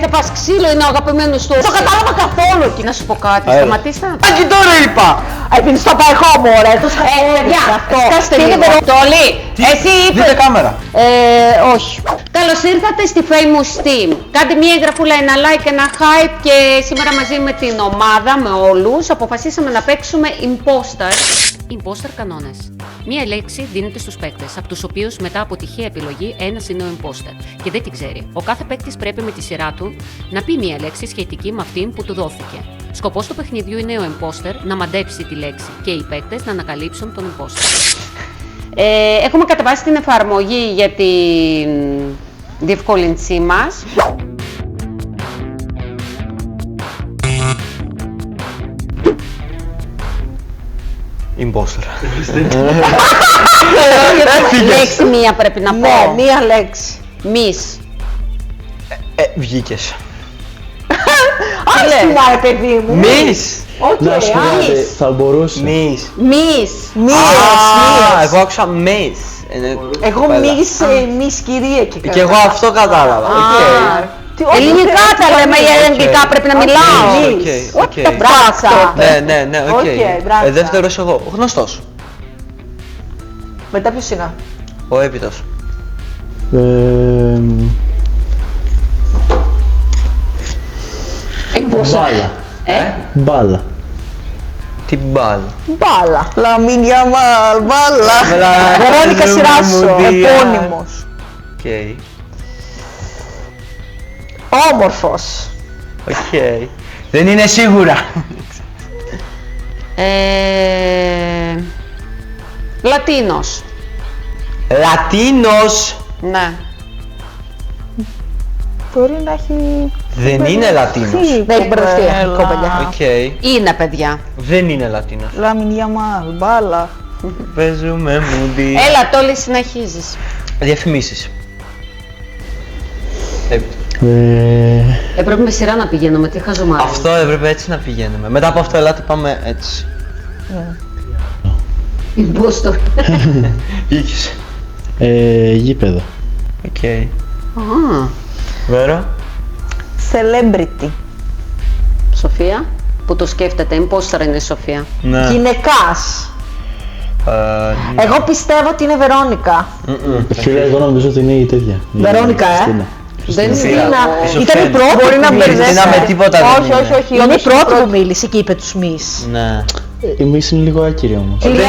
Θα πας ξύλο, είναι ο αγαπημένος του. Το κατάλαβα καθόλου εκεί. Να σου πω κάτι, σταματήστε να... Και τώρα είπα! Επειδή στο παρεχό μου, ωραία. Παιδιά, σκάστε λίγο. Τόλι, εσύ είπες... Δείτε κάμερα. Όχι. Καλώς ήρθατε στη Famous Team. Κάντε μια εγγραφούλα, ένα like, ένα hype και σήμερα μαζί με την ομάδα, με όλους, αποφασίσαμε να παίξουμε Imposter. Imposter κανόνες. Μία λέξη δίνεται στους παίκτες, από τους οποίους μετά από τυχαία επιλογή ένας είναι ο Imposter και δεν την ξέρει. Ο κάθε παίκτης πρέπει με τη σειρά του να πει μία λέξη σχετική με αυτήν που του δόθηκε. Σκοπός του παιχνιδιού είναι ο Imposter να μαντέψει τη λέξη και οι παίκτες να ανακαλύψουν τον Imposter. Έχουμε κατεβάσει την εφαρμογή για την διευκόλυνσή μας. Imposter. Λέξη μία πρέπει να πω. Ναι, μία λέξη. Μης. Βγήκες. Άσχημα, ρε παιδί μου. Μης! Να σου πω κάτι, θα μπορούσε. Μης. Μης. Εγώ άκουσα μης. Εγώ μης κυρία και Και εγώ αυτό κατάλαβα. Ελληνικά τα λέμε, για αγγλικά πρέπει να μιλάω. Μπράτσα. Ναι, οκ. Δεύτερος εγώ, ο γνωστός. Μετά ποιος είναι? Ο έπιτος. Μπάλα. Μπάλα. Τι μπάλ. Μπάλα. Λαμίν Γιαμάλ, μπάλα. Βερόνικα Σιράσο, επώνυμος. Οκ. Όμορφος. Οκ. Δεν είναι σίγουρα. Λατίνος. Λατίνος. Ναι. Μπορεί να έχει... Δεν είναι Λατίνος. Δεν έχει μπερδευτεί κοπελιά. Οκ. Είναι, παιδιά. Δεν είναι Λατίνος. Λαμίν Γιαμάλ, μπάλα. Παίζουμε μούντι. Έλα, Τόλι, συνεχίζεις. Διαφημίσεις. Πρέπει με σειρά να πηγαίνουμε, τι χαζομάρα. Αυτό έπρεπε έτσι να πηγαίνουμε. Μετά από αυτό ελάτε πάμε έτσι. Imposter. Βγήκες. Γήπεδο. Οκ. Βέρο. Celebrity. Σοφία, που το σκέφτεται, Imposter είναι η Σοφία. Ναι. Γυναικάς. Εγώ πιστεύω ότι είναι Βερόνικα. Φίλε, εγώ νομίζω ότι είναι η τέτοια. Βερόνικα, Χριστίνα. Δεν Χριστίνα. είναι. Ήταν η πρώτη. Μπορεί να Χριστίνα με τίποτα δεν Όχι, όχι, όχι. Είναι η πρώτη που μίλησε και είπε τους μης. Ναι. Η Μίση είναι λίγο άκυρη όμως. Είναι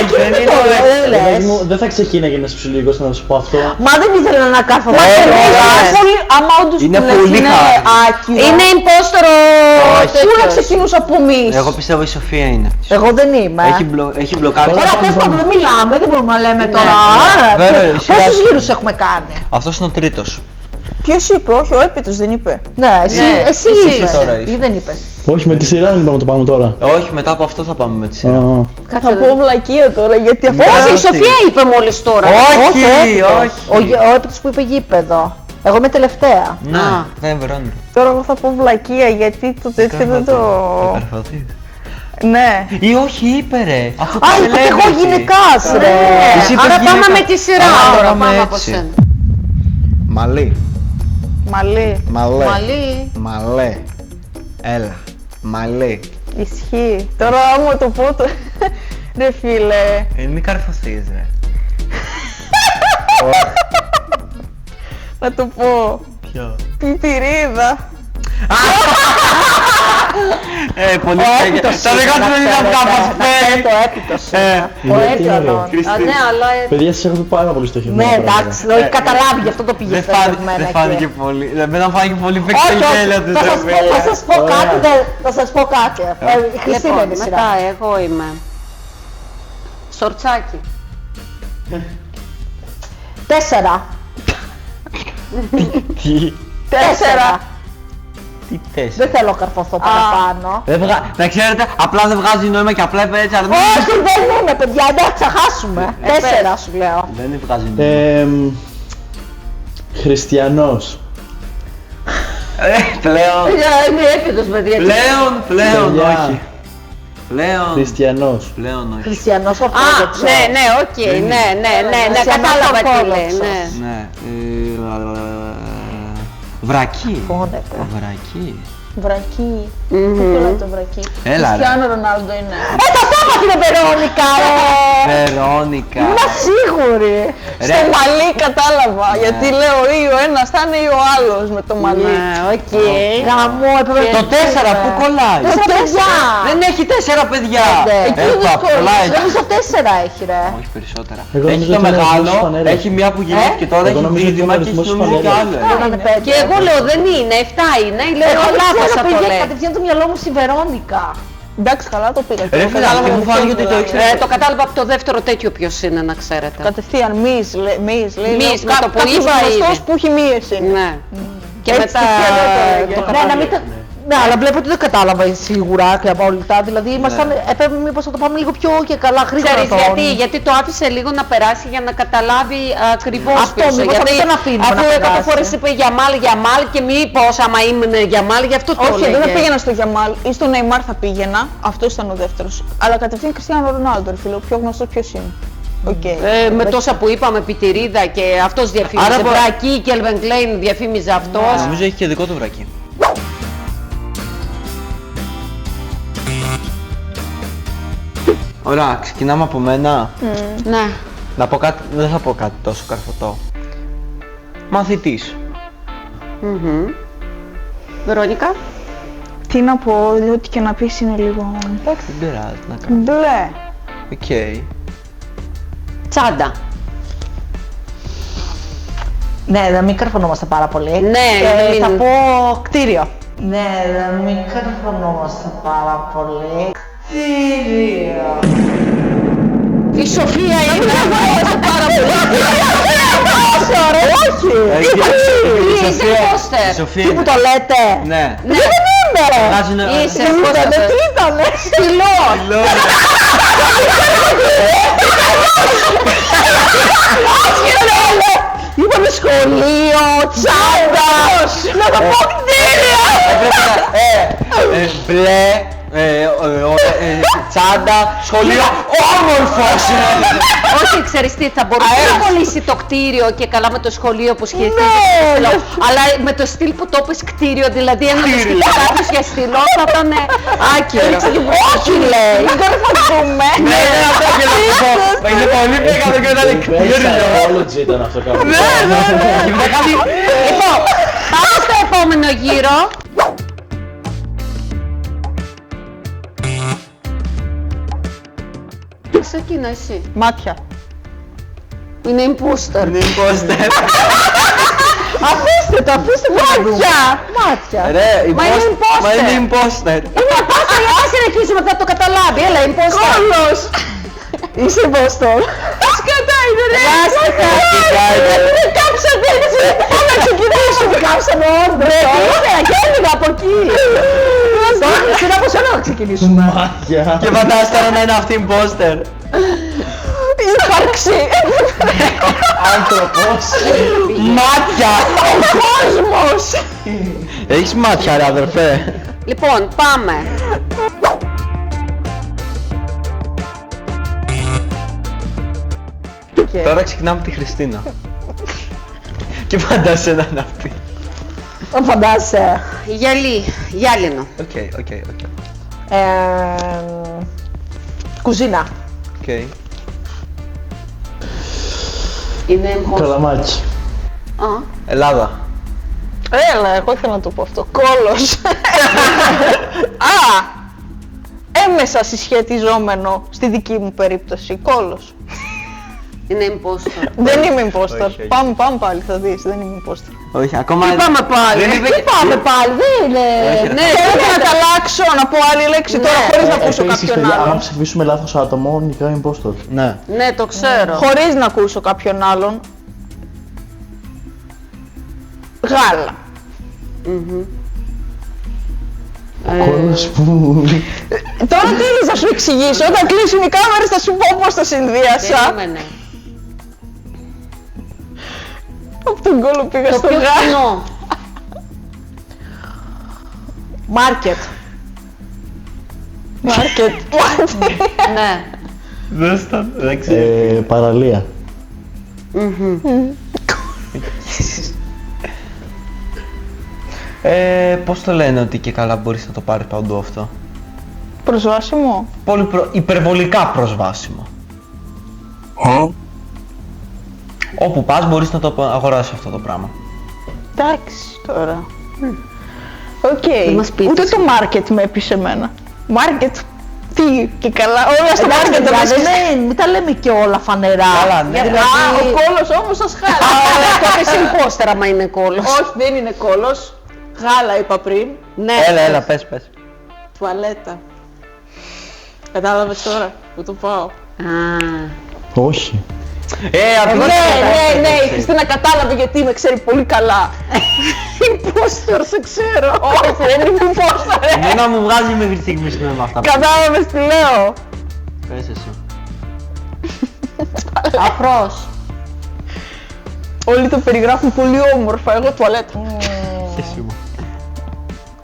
Όχι, δεν είναι. Δεν θα ξεκίναγε ένας ψηλικός να σου πω αυτό. Μα δεν ήθελα να κάθω. Άμα όντως Είναι του λες πολύ είναι χάρη. άκυρο. Είναι Imposter Πού να ξεκινούσα από μης. Εγώ πιστεύω η Σοφία είναι. Εγώ δεν είμαι. Έχει μπλοκάρει. Ωραία, πες πάντων, δεν μιλάμε, δεν μπορούμε να λέμε τώρα. Βέβαια, Πόσους γύρους έχουμε κάνει? Αυτός είναι ο τρίτος. Ποιος είπε, όχι, ο έπιτος δεν είπε. Ναι, εσύ τώρα είπες. είσαι. Ή δεν είπες. Όχι, με τη σειρά δεν είπαμε το πάμε τώρα. Όχι, μετά από αυτό θα πάμε με τη σειρά. Θα πω βλακεία τώρα, γιατί αυτό... Όχι, η Σοφία είπε μόλις τώρα. Όχι, όχι. Ο έπιτος που είπε γήπεδο. Εγώ είμαι τελευταία. Να, δεν βρώνει. Τώρα εγώ θα πω βλακεία, γιατί το τέτοιο δεν το... Ναι. Ή όχι, είπε ρε. Αφού Α, είπα και εγώ γυναικάς ρε. Εσύ είπες Άρα πάμε γυναίκα. με τη σειρά Άρα τώρα, πάμε πάμε από έτσι. σένα. Μαλί. Μαλή. Μαλί. Μαλέ. Έλα. Μαλί. Ισχύει. Τώρα άμα το πω το... Ρε φίλε. Μην καρφωθείς ρε. Να το πω. Ποιο? Πιπιρίδα. Πολύ φέγγε. Τα δικά του δεν είναι αυτά μας φέγγε. Το έπιτος. Ο Γιατί είναι έπιτος. Α, ναι, αλλά... Παιδιά, σας έχω πει πάρα πολύ στοχευμένο. Ναι, εντάξει, το έχει καταλάβει, γι' αυτό το πήγε Δεν στοχευμένα εκεί. φάνηκε πολύ. Δεν φάνηκε πολύ Όχι, παίξει όχι, γέλια του. θα σας πω κάτι, θα σας πω κάτι. Η Χριστίνα Λοιπόν, είναι η μετά σειρά. εγώ είμαι. Σορτσάκι. 4. Τι. 4. Τι θες. Δεν θέλω να καρφωθώ παραπάνω. Να ξέρετε, απλά δεν βγάζει νόημα και απλά είπε έτσι αρνή. Όχι, δεν είναι παιδιά, εντάξει, θα χάσουμε. 4 σου λέω. Δεν βγάζει νόημα. Χριστιανός. Πλέον. Είναι έπιτος, παιδιά. Πλέον Παιδιά. όχι. Πλέον. Χριστιανός. Πλέον όχι. Χριστιανός Α, Ορθόδοξος. ναι, οκ, ναι, κατάλαβα τι λέει, ναι. Ναι. Βρακί. Φώνεται. Βρακί. Βρακί. Πού το λέει το βρακί. Έλα, ρε. Κριστιάνο Ρονάλντο είναι. Το θέμα είναι Βερόνικα, ρε. Βερόνικα. Ήμουν σίγουρη. Ρε. Στο μαλλί κατάλαβα. Γιατί λέω ή ο ένας θα είναι ή ο άλλος με το μαλλί. Ναι, οκ. Γαμό, έπρεπε Το 4 που κολλάει. 4 παιδιά. Δεν έχει 4 παιδιά. Εκεί Έπα, δύσκολο. κολλάει. Νομίζω 4 έχει, ρε. Όχι περισσότερα. Εγώ Έχει νομίζω το ότι είναι αριθμός μεγάλο, φανέλας. έχει μία που γεννήθηκε τώρα, Εγώ έχει νομίζω ότι δίδυμα είναι και έχει αριθμός νομίζω κι φανέλας. άλλο. Και εγώ λέω δεν είναι, 7 είναι, λέω λάθος θα το λέει. Κατευθείαν το μυαλό μου στη Βερόνικα. Εντάξει, καλά το πήγα. Ρε φίλε, και μου φάνηκε ότι το ήξερα. Το κατάλαβα από το δεύτερο τέτοιο ποιος είναι, να ξέρετε. Κατευθείαν μυς, λέει. Μυς, με το που είπα γνωστός ήδη. που έχει μύες είναι. Ναι. Και Έτσι μετά τυχαία δεν το έλεγε. το Ναι, κατάλαβα. να μην τα- Ναι, αλλά βλέπω ότι δεν κατάλαβα σίγουρα και απόλυτα. Δηλαδή, έπρεπε μήπως να το πάμε λίγο πιο και καλά γρήγορα. Ξέρεις τον. γιατί το άφησε λίγο να περάσει για να καταλάβει ακριβώς Αυτό, ποιος είναι. μήπως Γιατί αυτό τον αφήνουμε αφού να 100 περάσει. φορές είπε Γιαμάλ και μήπως άμα ήμουν Γιαμάλ, γι' αυτό το Όχι, δεν θα έλεγε. πήγαινα στο Γιαμάλ ή στο Νεϊμάρ θα πήγαινα. Αυτός ήταν ο δεύτερος. Αλλά κατευθείαν Κριστιάνο Ρονάλντο, φίλε. Ο πιο γνωστός ποιος είναι. Οκ. Με τόσα που είπαμε, Πιτηρίδα και αυτός διαφήμιζε. Άρα, Βρακί και Elven Klein διαφήμιζε αυτός. Νομίζω έχει και δικό του βρακί. Ωραία, ξεκινάμε από μένα. Ναι. Να πω κάτι, δεν θα πω κάτι τόσο καρφωτό. Μαθητής. Βερόνικα. Τι να πω, ό,τι και να πεις είναι λίγο. Εντάξει, δεν πειράζει να κάνω. Μπλε. Οκ. Τσάντα. Ναι, να μην καρφωνόμαστε πάρα πολύ. Ναι, μην- θα πω κτίριο. Ναι, να μην καρφωνόμαστε πάρα πολύ. Κτίριο. Η Σοφία είναι. Πάρα πολύ. Όχι. Είσαι πόστερ. Η Σοφία Τι που είναι. το λέτε. Ναι. Ναι. Δεν είμαι. Βγάζει να- Είσαι Δεν πόστερ. ήτανε, τι ήτανε. Στυλό. Είπαμε σχολείο, τσάντα. Να το πω κτίριο. Μπλε, τσάντα, σχολείο, όμορφος! Όχι, ξέρεις τι, θα μπορούσε να κολλήσει το κτίριο και καλά με το σχολείο που σχετίζεται με το στυλό. Αλλά με το στυλ που το είπες κτίριο, δηλαδή αν το στείλει κάποιος για στυλό θα ήταν άκυρο. Όχι λέει. Δεν θα δούμε. Ναι, αυτό και να σου πω. Είναι πολύ μεγάλο και ήταν κτίριο. College ήταν αυτό κάπου. Και μετά κάτι... Λοιπόν, πάμε στο επόμενο γύρο. Ξεκίνα εσύ. Μάτια. Είναι imposter. Είναι imposter. Αφήστε το, αφήστε το να δούμε. Μάτια. Ρε, Μα είναι imposter. Μα είναι imposter. Είναι imposter, γιατί συνεχίζουμε, θα το καταλάβει. Έλα, imposter. Κόλλος. Είσαι impostor. Σκατά είναι ρε. Δεν κάψατε έτσι. Πάμε να ξεκινήσουμε. Κάψαμε όντως. Γέννηκα από εκεί. Σειρά από σένα να ξεκινήσουμε. Μάτια. Και φαντάζεσαι τώρα να είναι αυτή imposter. Ύπαρξη. Άνθρωπος. Μάτια! Κόσμος. Έχεις μάτια ρε αδερφέ. Λοιπόν, πάμε. Τώρα ξεκινάμε τη Χριστίνα. Και φαντάζεσαι να είναι αυτή. Φαντάζεσαι. Γυάλινο. Οκ. Κουζίνα. Οκ. Είναι imposter. Καλαμάκι. Α, Ελλάδα. Έλα, εγώ ήθελα να το πω αυτό. Κόλος. Α! Έμεσα συσχετιζόμενο στη δική μου περίπτωση. Κόλος. είναι imposter. Δεν είμαι imposter. όχι. Πάμε πάλι, θα δεις. Δεν είμαι imposter. Όχι, ακόμα... Τι πάμε πάλι. Δεν είπε- Πάμε πάλι, δεν είναι. Όχι, ρε. Ναι, θέλω να τα αλλάξω, να πω άλλη λέξη τώρα χωρίς να ακούσω Επίσης, κάποιον παιδιά, άμα άλλον. ψηφίσουμε λάθος άτομο, νικάει impostor. Ναι. Ναι, το ξέρω. Χωρίς να ακούσω κάποιον άλλον. Γάλα. Κόλλος που... Τώρα τι είναι να σου εξηγήσω, όταν κλείσουν οι κάμερες θα σου πω πώς το συνδύασα. Περίμενε. Από τον κόλλο πήγα Το στο πιο γάλα. φθηνό. Μάρκετ. Μάρκετ. Ναι. Δεν ξέρω. Παραλία. Πώς το λένε ότι και καλά μπορείς να το πάρεις παντού αυτό? Προσβάσιμο. Υπερβολικά προσβάσιμο. Όπου πας μπορείς να το αγοράσεις αυτό το πράγμα. Εντάξει τώρα. Οκ. Δεν μας πείθεις. Ούτε το market με έπεισε εμένα. Market. Τι και καλά. Όλα στο market το βρίσκεις. Μην τα λέμε και όλα φανερά. Καλά, ναι. Δηλαδή, ο κόλος όμως σας χάλα. Τότε είσαι imposter άμα είναι κόλλος. Όχι, δεν είναι κόλος. Γάλα είπα πριν. Ναι. Έλα, πες. Τουαλέτα. Κατάλαβες τώρα που το πάω. Όχι. Ναι, η Χριστίνα κατάλαβε γιατί με ξέρει πολύ καλά. Imposter, σε ξέρω. Όχι, δεν είναι imposter. Εμένα μου βγάζει μέχρι στιγμής με αυτά. Κατάλαβες τι λέω. Πες εσύ. Αφρός. Όλοι το περιγράφουν πολύ όμορφα, εγώ τουαλέτα. Και εσύ μου.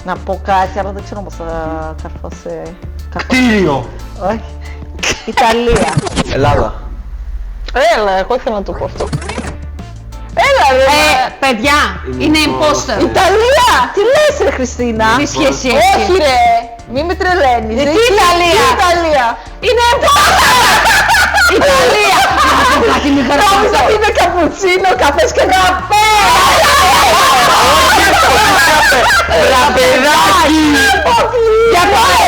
Να πω κάτι, αλλά δεν ξέρω πώς θα καρφώσει. Κτίριο! Όχι. Ιταλία. Ελλάδα. Έλα, εγώ ήθελα να το πω αυτό. Έλα ρε. Παιδιά, είναι imposter. Ιταλία! Τι λες ρε Χριστίνα? Τι σχέση έχει? Όχι ρε, μη με τρελαίνεις. Τι Ιταλία? Ιταλία. Είναι imposter! Ιταλία! Κάτι μη Νόμιζα ότι είναι καπουτσίνο, καφές και καφέ. Ραπεδάκι! Για πάει,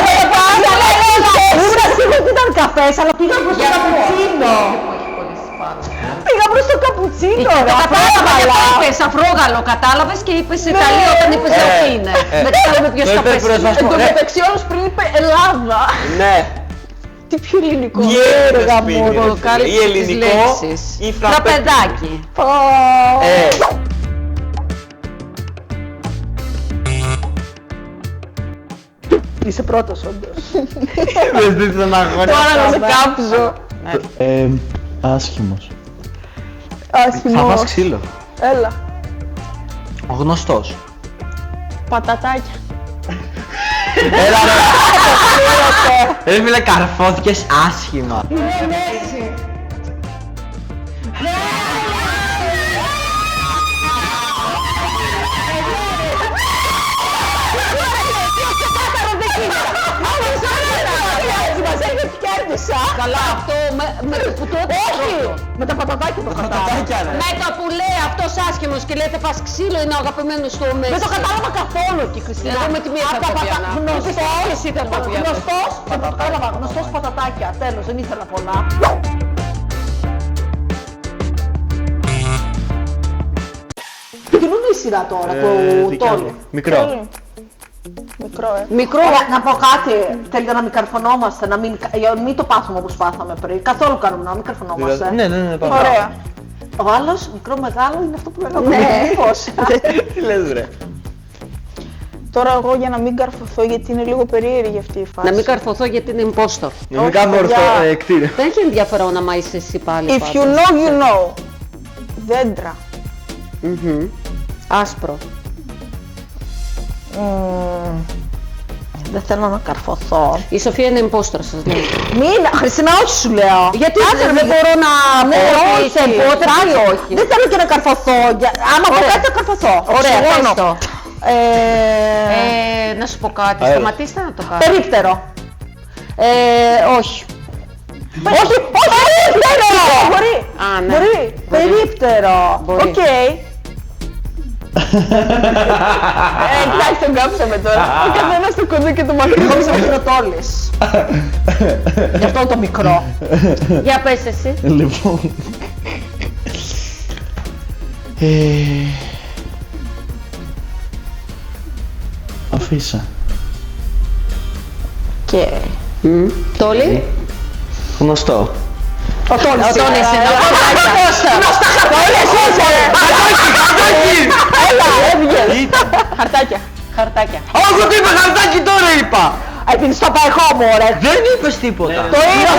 ήμουν σίγουρη ότι ήταν καφές, αλλά πήγα προς το καπουτσίνο. Πήγα προς το καπουτσίνο, ρε. Κατάλαβα και το είπες αφρόγαλο, κατάλαβες και είπες Ιταλία όταν είπες όχι είναι. Δεν ξέρουμε ποιος θα πέσει. Εν τω μεταξύ όλος πριν είπε Ελλάδα. Ναι. Τι πιο ελληνικό. Γέρος πήγαινε. Κάλυψε Ή τις ελληνικό λέξεις. ή φραπεδάκι. Φραπεδάκι. Είσαι πρώτος όντως. Δεν ζήτησα να αγωνίσω. Τώρα να σε κάψω. Άσχημος. Θα φας Άσχημος. ξύλο. Έλα. Ο γνωστός. Πατατάκια. Έλα ρε. Ρε φίλε, καρφώθηκες άσχημα. Καλά, αυτό με το που το Όχι! Με τα πατατάκια το κατάλαβα. Με το που λέει αυτός άσχημος και λέει θα φας ξύλο είναι ο αγαπημένος του ο Μέση. Δεν το κατάλαβα καθόλου εκεί, Χριστίνα. Εγώ με τη μία θα το πιάνω. Γνωστός, Εσύ θα το πιάνω. γνωστός, δεν το κατάλαβα. Γνωστός πατατάκια. Τέλος, δεν ήθελα πολλά. Κινούν η σειρά τώρα, το Τόλι. Μικρό. Μικρό, Μικρό. Να πω κάτι, θέλετε να μην καρφωνόμαστε, να μην το πάθουμε όπως πάθαμε πριν. Καθόλου κάνουμε να μην καρφωνόμαστε. Ναι, πάμε. Ωραία. Ο άλλος, μικρό μεγάλο, είναι αυτό που λέγαμε. Ναι. Πώς. Τι λες ρε. Τώρα εγώ για να μην καρφωθώ, γιατί είναι λίγο περίεργη αυτή η φάση. Να μην καρφωθώ γιατί είναι impostor. Να μην κάνουμε παιδιά. κτίριο. Δεν έχει ενδιαφέρον να είσαι εσύ πάλι. If you know, you know. Δέντρα. Άσπρο. Δεν θέλω να καρφωθώ. Η Σοφία είναι impostor σας λέω. Μην, Χριστίνα, όχι σου λέω. Γιατί Άντε, δεν μπορώ να μου όχι, πότε πάλι όχι. Δεν θέλω και να καρφωθώ. Άμα πω Ωραία. κάτι θα καρφωθώ. Ωραία, πες Συμφωνώ. το. Να σου πω κάτι, Έλα. σταματήστε να το κάνετε. Περίπτερο. Όχι. Όχι, όχι, περίπτερο! Μπορεί, Α, ναι. μπορεί. Μπορεί. Περίπτερο. Μπορεί. Οκ. Εντάξει, τον κάψαμε τώρα. Ο καθένας το κοντό και το μακρύ. Εγώ είμαι μικροτόλης. Γι' αυτό το μικρό. Για πες εσύ. Λοιπόν. Αφήσα. Και... Τόλι. Γνωστό. Ο Τόλης. Ο Τόλης είναι. Γνωστά χαρτάκια. Έλα, έβγε. Χαρτάκια. Χαρτάκια. Όχι, το είπα χαρτάκι τώρα είπα. Επειδή στο παρεχό μου, ρε. Δεν είπες τίποτα. Το είδα,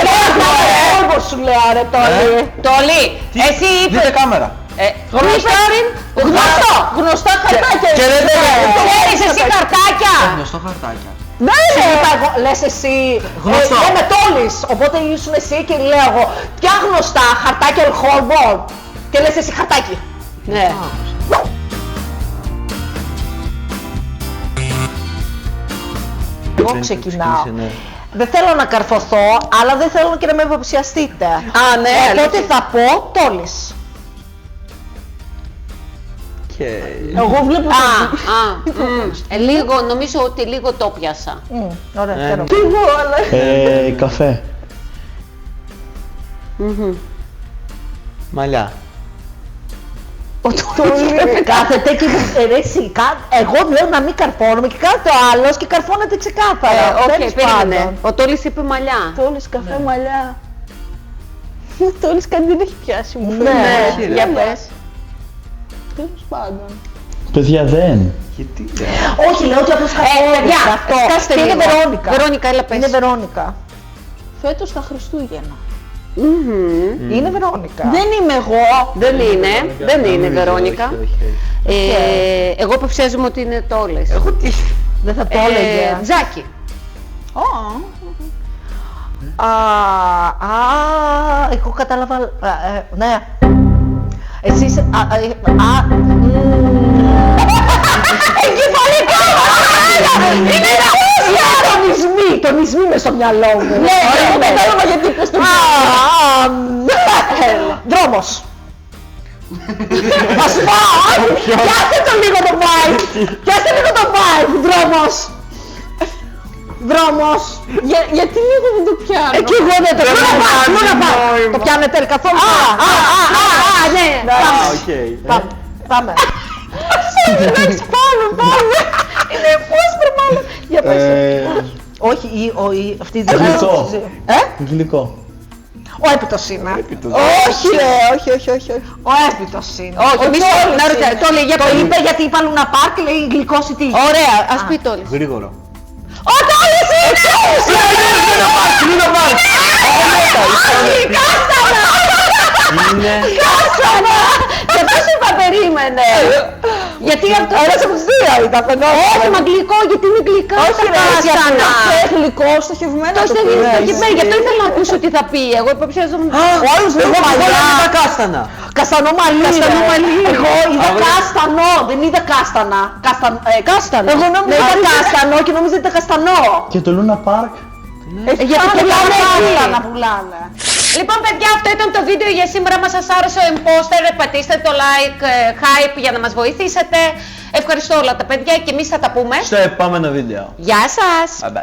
όπως σου λέω, ρε, Τόλη. Τόλι, εσύ Δείτε είπες. κάμερα. Γνωστό. Γνωστό. Γνωστά χαρτάκια. και δεν Ξέρεις εσύ χαρτάκια. Γνωστό χαρτάκια. Ναι, λες εσύ, Γνωστό. λέμε Τόλης, οπότε ήσουν εσύ και λέω εγώ ποια γνωστά χαρτάκια Ελχόρμπορ και λες εσύ χαρτάκι. Ναι. Εγώ Δεν ξεκινάω. ξεκίνησε, ναι. Δεν θέλω να καρφωθώ, αλλά δεν θέλω και να με υποψιαστείτε. Α, ναι, Οπότε αλήθεια. θα πω Τόλης. Και... Εγώ βλέπω Λίγο, νομίζω ότι λίγο το πιάσα. Ωραία, Ναι, χαίρομαι. ναι. Εγώ, αλλά... Καφέ. Μαλλιά. Κάθεται και ρε εσύ, εγώ λέω να μην καρφώνομαι και κάθεται ο άλλος και καρφώνεται ξεκάθαρα. Όχι, Τέλος περίμενε. πάντων. Ο Τόλης είπε μαλλιά. Τόλης καφέ μαλλιά. Τόλης κάτι δεν έχει πιάσει μου. Ναι, όχι, ρε. για πες. Τέλος πάντων. Παιδιά δεν. Γιατί Όχι, λέω ότι απλώς παιδιά, αυτό. σκάστε Και είναι λίγο. Βερόνικα. Βερόνικα, έλα πες. Είναι Βερόνικα. Φέτος τα Χριστούγεννα. Είναι Βερόνικα. Δεν είμαι εγώ. Δεν είναι Βερόνικα. Εγώ υποψιάζομαι ότι είναι Τόλης. Εγώ τι. Δεν θα το έλεγε. Τζάκι. Εγώ κατάλαβα. Ναι. Εσύ είσαι. Εγκεφαλικό! Είναι τονισμοί μες στο μυαλό μου. Ναι, εγώ κατάλαβα γιατί είπες το Δρόμος. Ας πάω! Πιάστε το λίγο το vibe! Πιάστε λίγο το vibe! Δρόμος! Δρόμος! Γιατί λίγο δεν το πιάνω? Εκεί εγώ δεν το πιάνω! Πού να πάω! Το πιάνετε καθόλου? Ναι! Πάμε! Εντάξει, πάμε! Είναι πώς μάλλον! Για πες! Όχι, αυτή δεν Γλυκό. είναι. Γλυκό. Ο έπιτος είναι. Όχι, όχι. Ο έπιτος είναι. Όχι, εμείς να ρωτάω, το λέει για Το πολύ. είπε γιατί είπα Λούνα Πάρκ και λέει γλυκός ή τι. Ωραία, ας πει Τόλης. Γρήγορο. Ο Τόλης είναι! Είναι... Κάστανα! Και πώς είπα περίμενε. Γιατί αυτό... Ένας από τους δύο ήταν φαινόμενο. Όχι, μα γλυκό, γιατί είναι γλυκά Όχι, τα ρε, κάστανα. αυτό γλυκό στοχευμένο. Το στέλνει στοχευμένο, γι' αυτό ήθελα να ακούσω τι θα πει. Εγώ υποψιάζομαι... Όλους δεν Εγώ μαλλιά. τα κάστανα. Καστανό μαλλί. Καστανό μαλλί. Εγώ είδα κάστανο, δεν είδα κάστανα. Κάστανο. Εγώ νόμιζα ήταν κάστανο και νόμιζα ήταν καστανό. Και το Λούνα Πάρκ. Γιατί πουλάνε εκεί. να πουλάνε. Λοιπόν παιδιά, αυτό ήταν το βίντεο για σήμερα. Μας σας άρεσε ο imposter, πατήστε το like, hype για να μας βοηθήσετε. Ευχαριστώ όλα τα παιδιά και εμείς θα τα πούμε. Στο επόμενο βίντεο. Γεια σας! Bye bye.